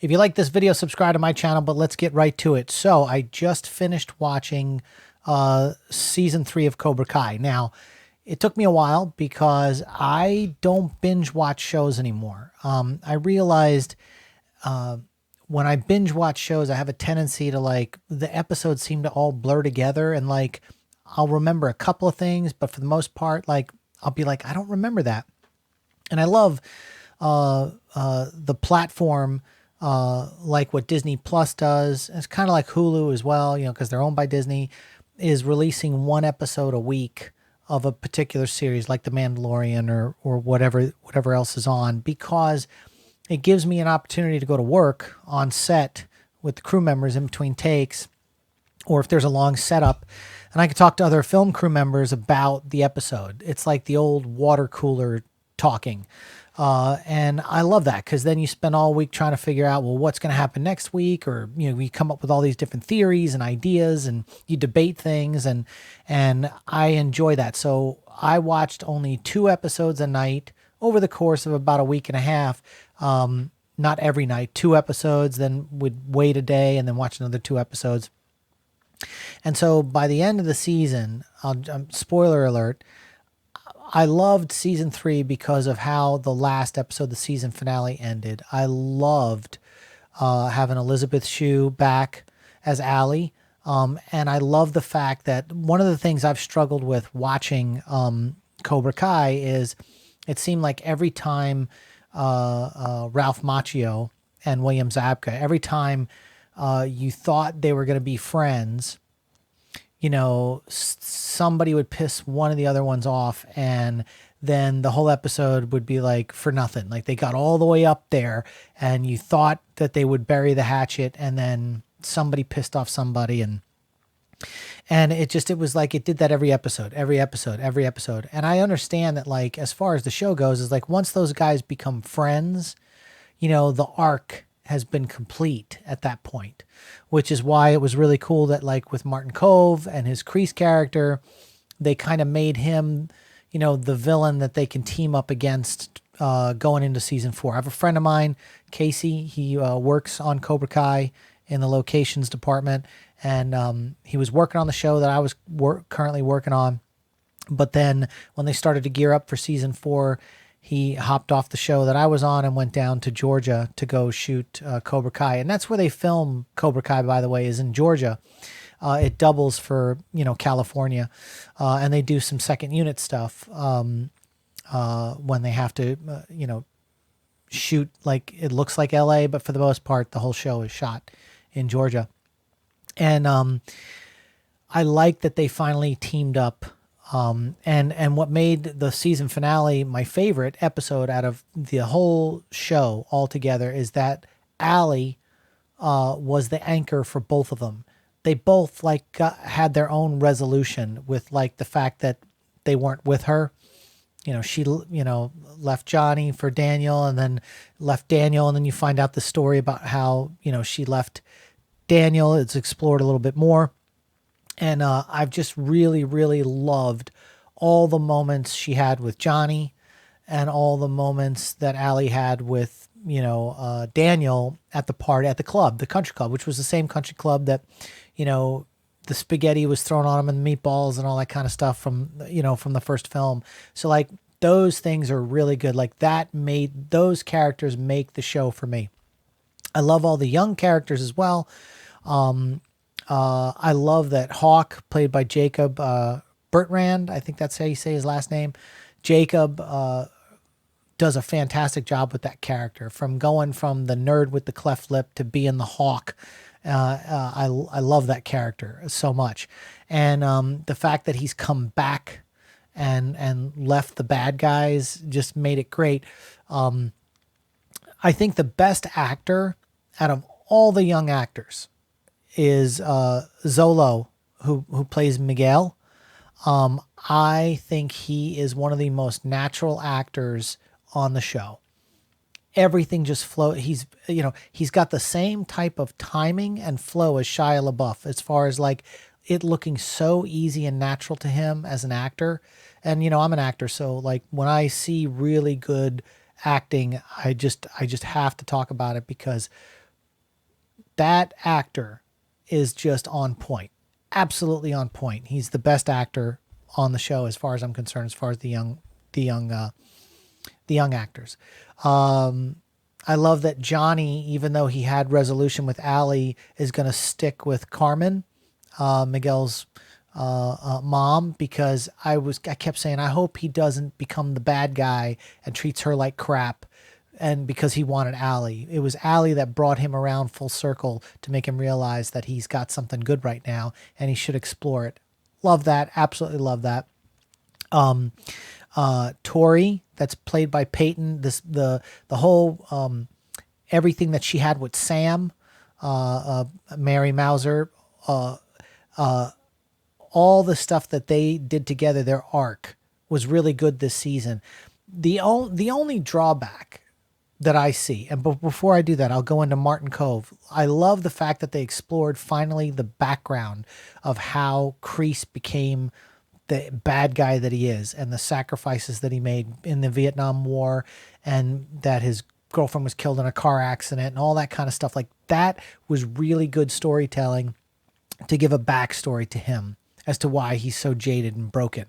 If you like this video, subscribe to my channel, but let's get right to it. So I just finished watching season 3 of Cobra Kai. Now, it took me a while because I don't binge watch shows anymore. I realized when I binge watch shows, I have a tendency to the episodes seem to all blur together, and I'll remember a couple of things, but for the most part, I'll be like, I don't remember that. And I love the platform, like what Disney Plus does. It's kind of like Hulu as well, because they're owned by Disney, is releasing one episode a week of a particular series, like The Mandalorian or whatever else is on, because it gives me an opportunity to go to work on set with the crew members in between takes, or if there's a long setup, and I can talk to other film crew members about the episode. It's like the old water cooler talking. And I love that, because then you spend all week trying to figure out, well, what's going to happen next week, or we come up with all these different theories and ideas, and you debate things, and I enjoy that. So I watched only 2 episodes a night over the course of about a week and a half. Not every night, 2 episodes, then would wait a day and then watch another 2 episodes. And so by the end of the season, spoiler alert, I loved season 3 because of how the last episode, the season finale, ended. I loved having Elizabeth Shue back as Allie. And I love the fact that one of the things I've struggled with watching Cobra Kai is it seemed like every time Ralph Macchio and William Zabka, every time you thought they were going to be friends, somebody would piss one of the other ones off, and then the whole episode would be like for nothing. Like they got all the way up there and you thought that they would bury the hatchet, and then somebody pissed off somebody, and it was like it did that every episode. And I understand that, as far as the show goes, is once those guys become friends, the arc has been complete at that point, which is why it was really cool that with Martin Kove and his Kreese character, they kind of made him, the villain that they can team up against going into season 4. I have a friend of mine, Casey. He works on Cobra Kai in the locations department, and he was working on the show that I was currently working on. But then when they started to gear up for season 4, he hopped off the show that I was on and went down to Georgia to go shoot Cobra Kai. And that's where they film Cobra Kai, by the way, is in Georgia. It doubles for, California. And they do some second unit stuff when they have to, shoot it looks like LA, but for the most part, the whole show is shot in Georgia. And I like that they finally teamed up. And what made the season finale my favorite episode out of the whole show altogether is that Allie was the anchor for both of them. They both had their own resolution with the fact that they weren't with her. She left Johnny for Daniel, and then left Daniel, and then you find out the story about how she left Daniel. It's explored a little bit more. And I've just really, really loved all the moments she had with Johnny, and all the moments that Allie had with, Daniel at the party, at the club, the country club, which was the same country club that, the spaghetti was thrown on him and the meatballs and all that kind of stuff from the first film. So those things are really good. Those characters make the show for me. I love all the young characters as well. I love that Hawk, played by Jacob Bertrand, I think that's how you say his last name. Jacob does a fantastic job with that character, from going from the nerd with the cleft lip to being the Hawk. I love that character so much. And the fact that he's come back and left the bad guys just made it great. I think the best actor out of all the young actors is Zolo, who plays Miguel. I think he is one of the most natural actors on the show. Everything just flow. He's got the same type of timing and flow as Shia LaBeouf, as far as it looking so easy and natural to him as an actor. And I'm an actor, so when I see really good acting, I just have to talk about it, because that actor is just on point, absolutely on point. He's the best actor on the show as far as I'm concerned, as far as the young actors. I love that Johnny, even though he had resolution with Allie, is going to stick with Carmen, Miguel's mom, because I kept saying, I hope he doesn't become the bad guy and treats her like crap. And because he wanted Allie, it was Allie that brought him around full circle to make him realize that he's got something good right now and he should explore it. Love that. Absolutely love that. Tori, that's played by Peyton, the whole, everything that she had with Sam, Mary Mauser, all the stuff that they did together, their arc was really good this season. The only drawback that I see, and before I do that, I'll go into Martin Cove. I love the fact that they explored finally the background of how Kreese became the bad guy that he is and the sacrifices that he made in the Vietnam War, and that his girlfriend was killed in a car accident and all that kind of stuff. Like, that was really good storytelling to give a backstory to him as to why he's so jaded and broken.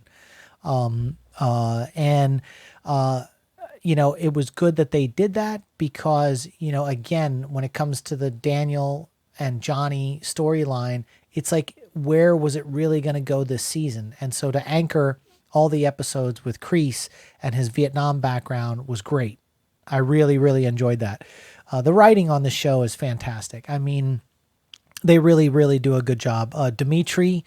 It was good that they did that because, again, when it comes to the Daniel and Johnny storyline, it's like, where was it really going to go this season? And so to anchor all the episodes with Kreese and his Vietnam background was great. I really, really enjoyed that. The writing on the show is fantastic. I mean, they really, really do a good job. Dimitri,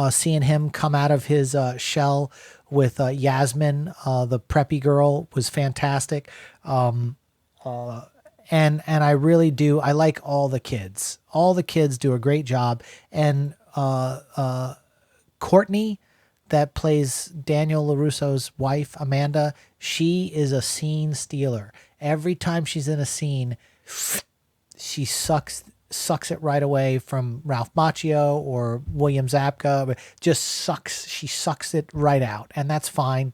seeing him come out of his shell with Yasmin, the preppy girl, was fantastic. And I really do. I like all the kids. All the kids do a great job. And Courtney, that plays Daniel LaRusso's wife, Amanda, she is a scene stealer. Every time she's in a scene, she sucks it right away from Ralph Macchio or William Zabka. Just sucks. She sucks it right out. And that's fine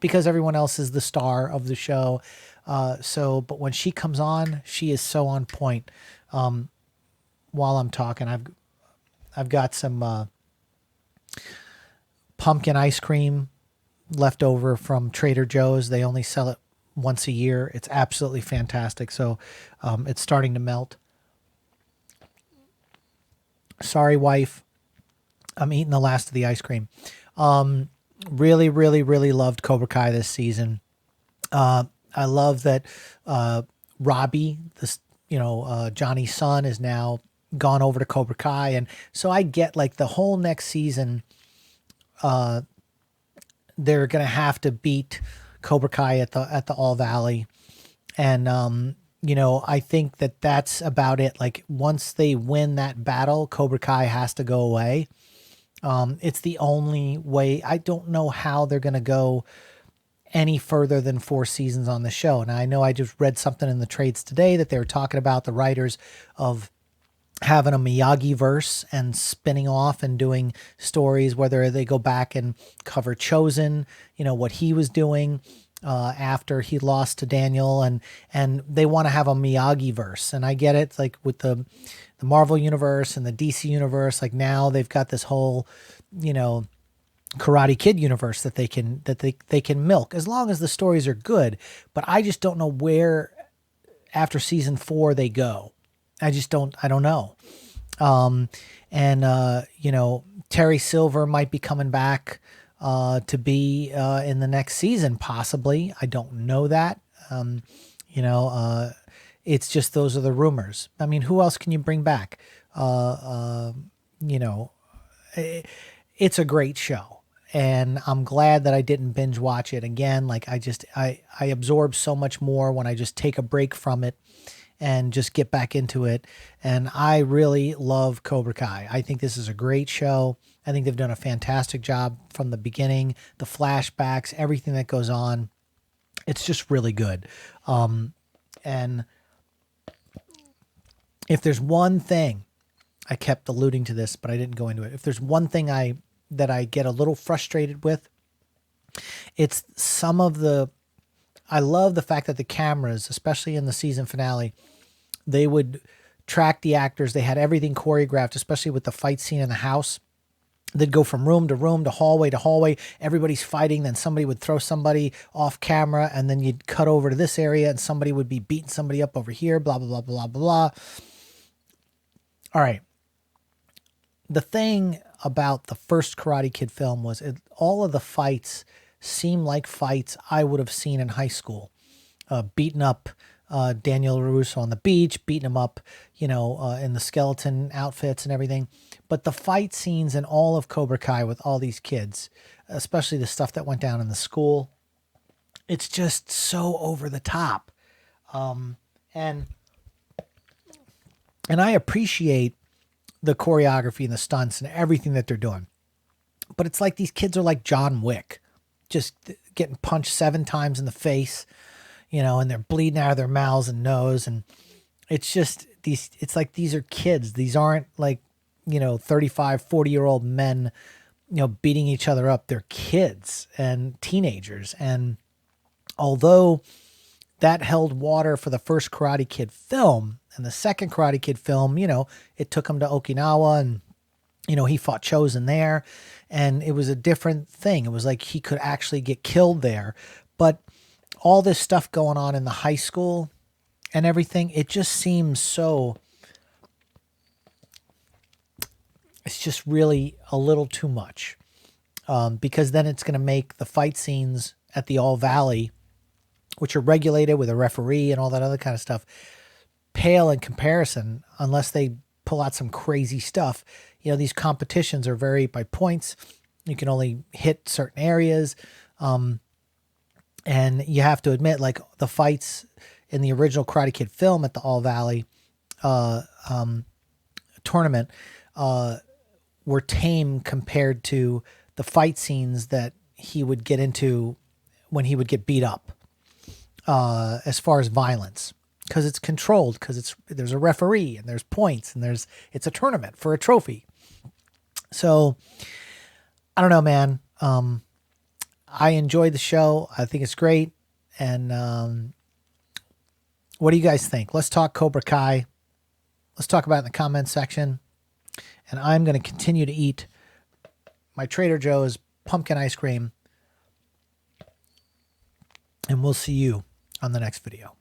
because everyone else is the star of the show. But when she comes on, she is so on point. While I'm talking, I've got some pumpkin ice cream left over from Trader Joe's. They only sell it once a year. It's absolutely fantastic. So it's starting to melt. Sorry, wife. I'm eating the last of the ice cream. Really, really, really loved Cobra Kai this season. I love that Robbie, Johnny's son, is now gone over to Cobra Kai, and so I get like the whole next season. They're gonna have to beat Cobra Kai at the All Valley, and I think that that's about it. Like, once they win that battle, Cobra Kai has to go away. It's the only way. I don't know how they're gonna go any further than 4 seasons on the show. And I know I just read something in the trades today that they were talking about the writers of having a Miyagi verse and spinning off and doing stories, whether they go back and cover Chosen, what he was doing after he lost to Daniel, and they want to have a Miyagi verse. And I get it, like with the Marvel universe and the DC universe, like now they've got this whole, Karate Kid universe that they can milk as long as the stories are good. But I just don't know where after season 4 they go. I don't know. Terry Silver might be coming back to be in the next season, possibly. I don't know that. It's just, those are the rumors. I mean, who else can you bring back? It's a great show, and I'm glad that I didn't binge watch it again. Like, I absorb so much more when I just take a break from it and just get back into it. And I really love Cobra Kai. I think this is a great show. I think they've done a fantastic job from the beginning, the flashbacks, everything that goes on. It's just really good. And if there's one thing, I kept alluding to this, but I didn't go into it. If there's one thing that I get a little frustrated with, it's I love the fact that the cameras, especially in the season finale, they would tracked the actors. They had everything choreographed, especially with the fight scene in the house. They'd go from room to room to hallway. Everybody's fighting. Then somebody would throw somebody off camera, and then you'd cut over to this area and somebody would be beating somebody up over here, blah, blah, blah, blah, blah. All right. The thing about the first Karate Kid film was all of the fights seemed like fights I would have seen in high school. Beating up Daniel LaRusso on the beach, beating him up, in the skeleton outfits and everything. But the fight scenes in all of Cobra Kai with all these kids, especially the stuff that went down in the school, it's just so over the top. And I appreciate the choreography and the stunts and everything that they're doing. But it's like these kids are like John Wick, just getting punched 7 times in the face, and they're bleeding out of their mouths and nose. And it's just it's like these are kids. These aren't like, 35, 40-year-old men, beating each other up. They're kids and teenagers. And although that held water for the first Karate Kid film, and the second Karate Kid film, it took him to Okinawa, and, he fought Chosen there, and it was a different thing. It was like he could actually get killed there. But all this stuff going on in the high school and everything, it just seems so, it's just really a little too much. Because then it's going to make the fight scenes at the All Valley, which are regulated with a referee and all that other kind of stuff, pale in comparison unless they pull out some crazy stuff. These competitions are very by points. You can only hit certain areas. And you have to admit, like the fights in the original Karate Kid film at the All Valley tournament were tame compared to the fight scenes that he would get into when he would get beat up. As far as violence, because it's controlled, because there's a referee and there's points and it's a tournament for a trophy. So I don't know, man. I enjoyed the show. I think it's great. And what do you guys think? Let's talk Cobra Kai. Let's talk about it in the comments section. And I'm going to continue to eat my Trader Joe's pumpkin ice cream. And we'll see you on the next video.